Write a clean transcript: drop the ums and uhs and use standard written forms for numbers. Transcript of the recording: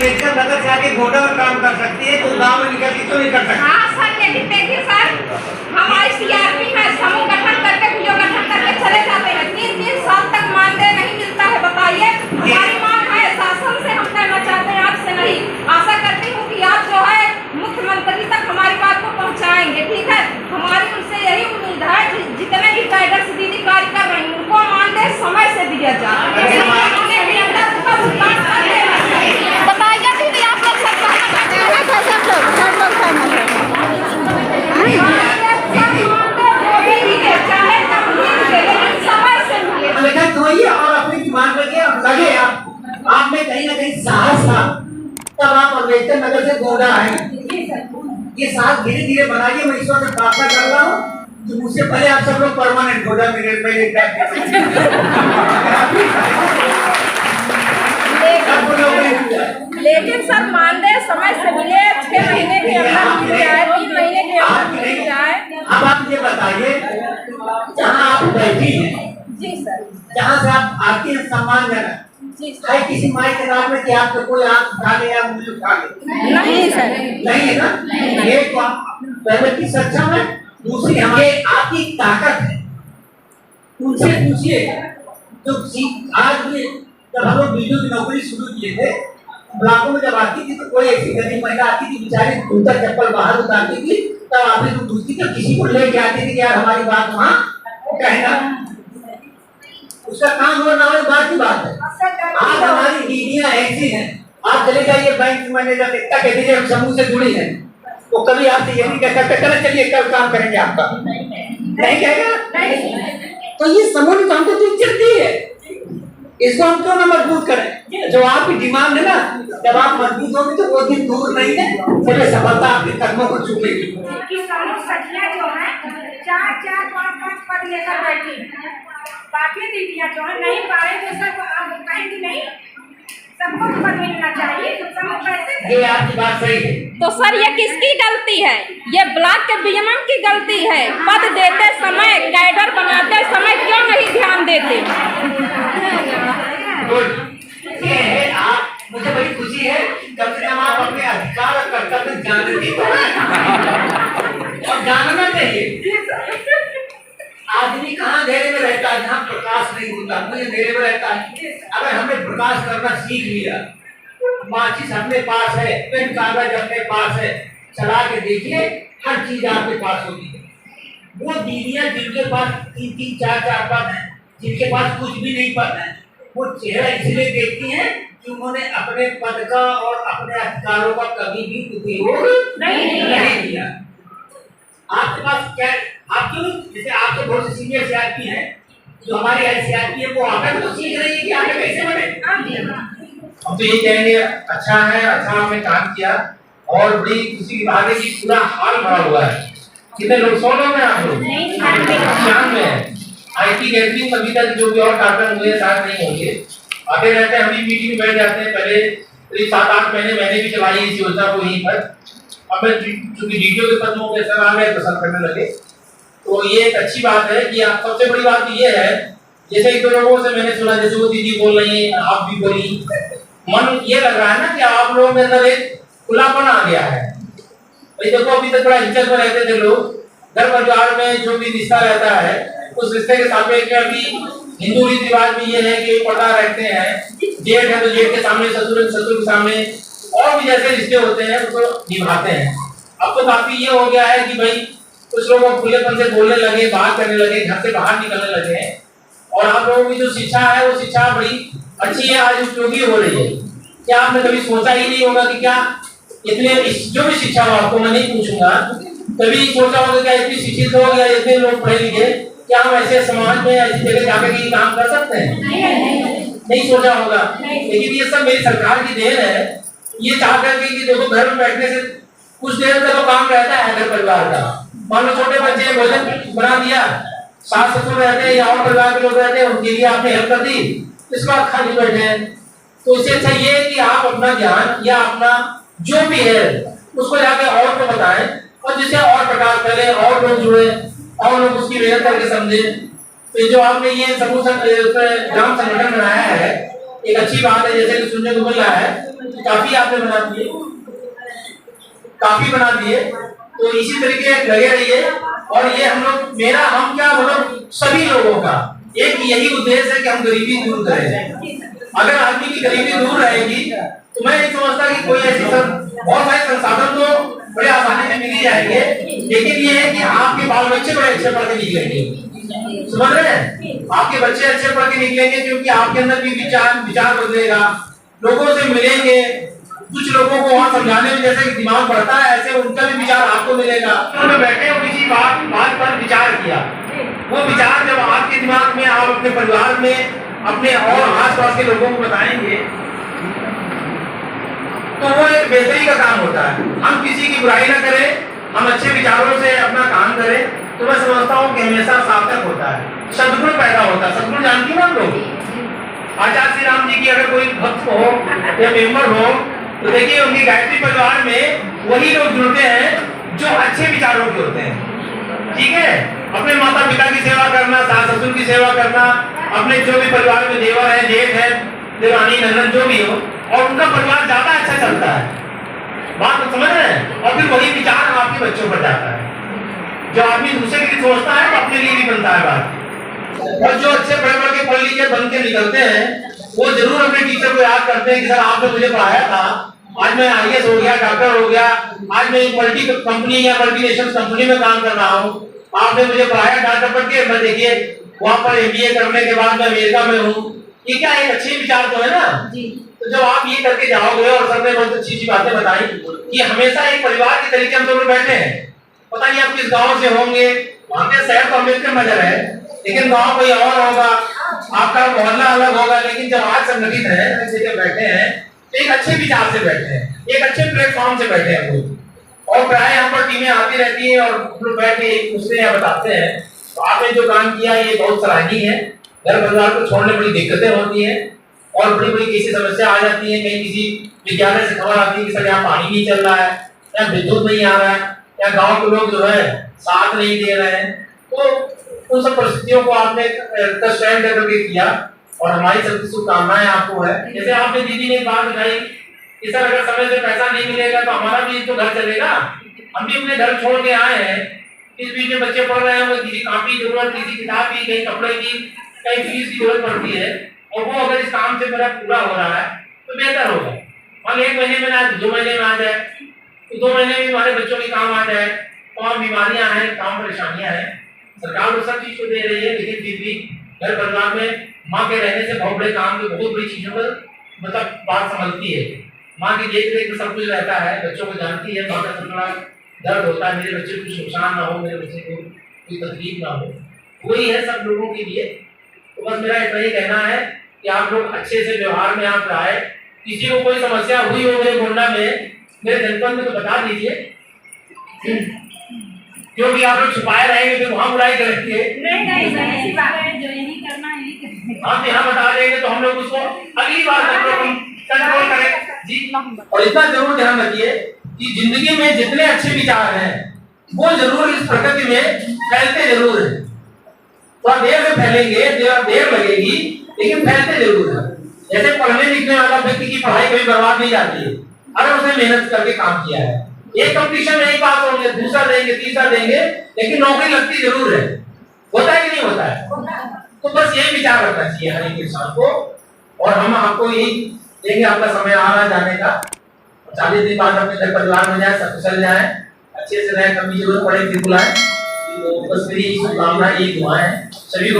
अम्बेडकर नगर से आके गोडा में काम कर सकती है, तो गाँव में निकल के क्यों नहीं कर सकती? हाँ सर, लेकिन देखिए सर, हमारी सीआरपी में समूह गठन करके वीडियो गठन करके चले जाते हैं, 3-3 साल तक मानदेय नहीं मिलता है। बताइए, हमारी मांग है, शासन से हम कहना चाहते हैं, आपसे नहीं। आशा करती हूँ कि आप जो है मुख्यमंत्री तक हमारी बात को पहुँचाएंगे। ठीक है, हमारी उनसे यही उम्मीद है, जितने भी कैडर्स दीदी कार्य कर रही हैं उनको मानदेय समय से दिया जाए। बताइए दीदी, आप लोग सब और अपनी डिमांड करके अब लगे आप में कहीं ना कहीं साहस था, तब आप अम्बेडकर नगर से गोडा आए। ये साहस धीरे धीरे बनाइए। मैं ईश्वर से प्रार्थना कर रहा हूँ कि मुझसे पहले आप सब लोग परमानेंट गोडा में लेकिन सर मानदेय समय से मिले, 6 महीने के अंदर मिल जाए, 3 महीने के अंदर मिल जाए। अब आप ये बताइए, जहाँ आप बैठी हैं, जी सर, जहाँ से आप आती हैं सम्मानजनक, जी सर, है किसी माई के नाम में कि आपको कोई आंख उठा ले या मुझे उठा ले? नहीं सर, नहीं है ना। ये तो पहले की सक्षम है, दूसरी हमारे आपकी ताकत है। उनसे पूछिए, तो आज भी जब हम लोग वीडियो की नौकरी शुरू किए थे, ब्लॉकों में जब आती थी तो कोई ऐसी गरीब महिला आती थी, बेचारी जूता चप्पल बाहर उतारती थी, तब आपने तो पूछती थी, किसी को लेके आती थी कि यार हमारी बात वहाँ कहना, उसका काम हो ना हो बात की बात है। आज हमारी दीदियां ऐसी हैं, आप चले जाइए बैंक मैनेजर से, कह दीजिए हम समूह से जुड़ी हैं, तो कभी आपसे ये नहीं कह सकते चले चलिए कल काम करेंगे आपका, नहीं कहेगा। तो ये समूह काम तो चलती है, इसको हम क्यों ना मजबूत करें? जो आपकी डिमांड है ना, जब आप मजबूत होंगे तो वो दिन दूर नहीं है, जब सफलता आपके कदमों को चूमेगी। जो है 4-4, 5-5 पद लेकर बैठी, बाकी दीदियां जो है नहीं पाए तो सब कहेंगे नहीं, सबको पद मिलना चाहिए, सब कैसे? ये आपकी बात सही है। तो सर ये किसकी गलती है? ये ब्लॉक के बीएमएम की गलती है। पद देते समय, कैडर बनाते समय क्यों नहीं ध्यान देते? ये है, आप मुझे बड़ी खुशी है, कम से कम आप अपने अधिकार और कर्तव्य जानती हो और जानना चाहिए। आदमी कहाँ अंधेरे में रहता है? जहाँ प्रकाश नहीं होता, मुझे अंधेरे में रहता है। अगर हमने प्रकाश करना सीख लिया, माचिस अपने पास है, पेन कागज अपने पास है, चला के देखिए, हर चीज आपके पास होती है। वो दीदियां जिनके पास 3-3, 4-4 पद हैं, जिनके पास कुछ भी नहीं पद है, वो चेहरा इसलिए देखती हैं कि उन्होंने अपने पद का और अपने अधिकारों का कभी भी उपयोग नहीं किया। आपके पास क्या, आप क्यों, जैसे आपके बहुत से सीनियर सीआरपी हैं, जो हमारी सीआरपी है, वो आकर तो सीख रही है कि आगे कैसे बने। अब तो ये कहेंगे अच्छा है, अच्छा हमने काम किया, और बड़ी खुशी की बात है कि पूरा हाल भरा हुआ है। कितने लोग? 100 लोग हैं आप लोग? 96 है। आईटी गैदरिंग अभी तक जो भी और कार्यक्रम हुए शायद नहीं होंगे, आते रहते हैं। हम भी मीटिंग में बैठ जाते हैं, पहले 7-8 महीने मैंने भी चलाई इस योजना को यहीं पर। अब मैं चूंकि वीडियो के पदों के सर आ गए पसंद करने लगे, तो ये एक अच्छी बात है कि आप, सबसे बड़ी बात ये है, जैसे एक दो लोगों से मैंने सुना, जैसे वो दीदी बोल रही है, आप भी बोली, मन ये लग रहा है ना कि आप लोगों के अंदर एक खुलापन आ गया है। भाई देखो, अभी तक बड़ा हिचक में रहते थे लोग, घर परिवार में जो भी रिश्ता रहता है, उस रिश्ते के सापेक्ष में अभी हिंदू रीति रिवाज में ये है कि पर्दा रखते हैं, जेठ है तो जेठ के सामने, ससुर है ससुर के सामने, और भी जैसे रिश्ते होते हैं उसको निभाते हैं। अब तो काफी ये हो गया है कि भाई कुछ लोग खुलेपन से बोलने लगे, बात करने लगे, घर से बाहर निकलने लगे हैं, और आप लोगों की जो शिक्षा है वो शिक्षा बड़ी अच्छी है, आज उपयोगी हो रही है। क्या आपने कभी सोचा ही नहीं होगा कि क्या इतने जो भी शिक्षा हो, आपको मैं नहीं पूछूंगा, कभी सोचा होगा क्या इतनी शिक्षित लोग या इतने लोग पढ़े लिखे, क्या हम ऐसे समाज में ऐसी जगह जाकर के काम कर सकते हैं? नहीं सोचा होगा। लेकिन ये सब मेरी सरकार की देन है, ये चाह करके कि देखो घर में बैठने से कुछ देर तक तो काम रहता है घर परिवार का। मान लो छोटे बच्चे भोजन बना दिया, सास ससुर रहते हैं या और परिवार के लोग रहते हैं, उनके लिए आपने हेल्प कर दी, इसका खाली बैठे हैं। तो इससे अच्छा ये है कि आप अपना ज्ञान या अपना जो भी है उसको जाके और को बताएं, और जिससे और प्रकार फैले, और लोग जुड़े, और लोग उसकी मेहनत करके समझे। तो जो आपने ये समूह ग्राम संगठन बनाया है, एक अच्छी बात है, जैसे कि सुनने को मिल रहा है काफी आपने बना दिए, काफी बना दिए। तो इसी तरीके लगे रहिए। और ये हम क्या मतलब सभी लोगों का एक यही उद्देश्य है कि हम गरीबी दूर करें। अगर आदमी की गरीबी दूर रहेगी तो मैं नहीं समझता कि कोई ऐसी बहुत सारे संसाधन तो बड़े आसानी से मिल ही जाएंगे, लेकिन ये है कि आपके बाल बच्चे बड़े अच्छे पढ़ के निकलेंगे। समझ रहे हैं? आपके बच्चे अच्छे पढ़ के निकलेंगे क्योंकि आपके अंदर भी विचार बदलेगा, लोगों से मिलेंगे। कुछ लोगों को और समझाने में जैसे दिमाग बढ़ता है, ऐसे उनका भी विचार आपको मिलेगा। तो बैठे हो किसी बात पर विचार किया, वो विचार जब आपके दिमाग में, आप अपने परिवार में, अपने और आसपास के लोगों को बताएंगे तो वो एक बेहतरी का काम होता है। हम किसी की बुराई ना करें, हम अच्छे विचारों से अपना काम करें, तो मैं समझता हूँ कि हमेशा सार्थक होता है, सद्गुण पैदा होता है। सद्गुण जानती हो आप लोग? आचार्य श्री राम जी की अगर कोई भक्त हो या मेंबर हो तो देखिए उनकी गायत्री परिवार में वही लोग जुड़ते हैं जो अच्छे विचारों के होते हैं। ठीक है? अपने माता पिता की सेवा करना, सास ससुर की सेवा करना, अपने जो भी परिवार में देवर है, जेठ है, देवानी, नंदन जो भी हो, और उनका परिवार ज्यादा अच्छा चलता है। बात तो समझ रहे हैं? और फिर वही विचार आपके बच्चों पर जाता है। जो आदमी दूसरे के लिए सोचता है तो अपने लिए भी बनता है बात। और जो अच्छे बड़े बड़े पढ़ लिखे बन के निकलते हैं वो जरूर अपने टीचर को याद करते हैं कि सर आपने मुझे पढ़ाया था, आज मैं IAS हो गया, डॉक्टर हो गया, आज मैं एक मल्टी कंपनी या मल्टीनेशनल कंपनी में काम कर रहा हूँ, आपने मुझे पढ़ाया डॉक्टर पढ़ के, मैं देखिए वहाँ पर MBA करने के बाद मैं अमेरिका में हूँ। ये क्या एक अच्छे विचार तो है ना? तो जब आप ये करके जाओगे, और सर ने बहुत अच्छी अच्छी बातें बताई कि हमेशा एक परिवार के तरीके हम दोनों बैठे हैं। पता नहीं आप किस गाँव से होंगे, वहाँ के शहर तो अम्बेडकर नगर है, लेकिन गाँव कोई और होगा, आपका मोहल्ला अलग होगा, लेकिन जब आज संगठित है, जगह बैठे हैं तो एक अच्छे विचार से बैठे हैं, एक अच्छे प्लेटफॉर्म से बैठे हैं वो। और प्राय यहाँ पर टीमें आती रहती हैं और लोग बैठ के एक दूसरे या बताते हैं। तो आपने जो काम किया ये बहुत सराहनीय है। घर परिवार को छोड़ने बड़ी दिक्कतें होती हैं और बड़ी बड़ी किसी समस्या आ जाती है। कहीं किसी विद्यालय से खबर आती है कि सर यहाँ पानी नहीं चल रहा है, या विद्युत नहीं आ रहा है, या गाँव के लोग जो है साथ नहीं दे रहे हैं। तो उन सब परिस्थितियों को आपने स्वयं करके किया और हमारी सबकी शुभकामनाएं आपको है। जैसे आपने दीदी ने बात बताई कि सर अगर समय से पैसा नहीं मिलेगा तो हमारा भी तो घर चलेगा। हम भी अपने घर छोड़ के आए हैं, इस बीच में बच्चे पढ़ रहे हैं, वो किसी कॉपी की जरूरत, किसी किताब की, कहीं कपड़े की, कहीं फीस की जरूरत पड़ती है, और वो अगर इस काम से मेरा पूरा हो रहा है तो बेहतर होगा। मान 1 महीने में ना 2 महीने में आ जाए तो 2 महीने में हमारे बच्चों के काम आ जाए। तमाम बीमारियां हैं, तमाम परेशानियां हैं, सरकार तो सब चीज को दे रही है, लेकिन फिर भी घर परिवार में माँ के रहने से बहुत बड़े काम में बहुत बड़ी चीजों पर मतलब बात समझती है। माँ की देख रेख में सब कुछ रहता है, बच्चों को जानती है, माँ का सपना दर्द होता है, मेरे बच्चे को कुछ नुकसान ना हो, मेरे बच्चे को कोई तकलीफ ना हो, वही है सब लोगों के लिए। तो बस मेरा इतना ही कहना है कि आप लोग अच्छे से व्यवहार में आप आए। किसी को कोई समस्या हुई हो मेरे गोंडा में, मेरे जनपद में, तो बता दीजिए, क्योंकि आप लोग छुपाए रहेंगे फिर वहाँ बुराई करेंगे। नहीं ऐसी बात है, जो यही करना है आप यहाँ बता देंगे तो हम लोग उसको अगली बार कंट्रोल करें जी। और इतना जरूर ध्यान रखिए कि जिंदगी में जितने अच्छे विचार हैं वो जरूर इस प्रकृति में फैलते जरूर है। थोड़ा देर में फैलेंगे, देर लगेगी, लेकिन फैलते जरूर है। जैसे पढ़ने लिखने वाला व्यक्ति की पढ़ाई कभी बर्बाद नहीं जाती है अगर उसने मेहनत करके काम किया है। एक कंपटीशन में एक पास होंगे, दूसरा देंगे, तीसरा देंगे, लेकिन नौकरी लगती जरूर है। होता है कि नहीं होता है? तो बस यही विचार रखना चाहिए हर एक इंसान को। और हम आपको यही देंगे, आपका समय आ रहा है जाने का, 40 दिन बाद अपने घर परिवार में जाए, सकुशल जाए, अच्छे से रहे, कभी जरूरत पड़े फिर बुलाए। तो बस मेरी शुभकामना, यही दुआ है सभी को।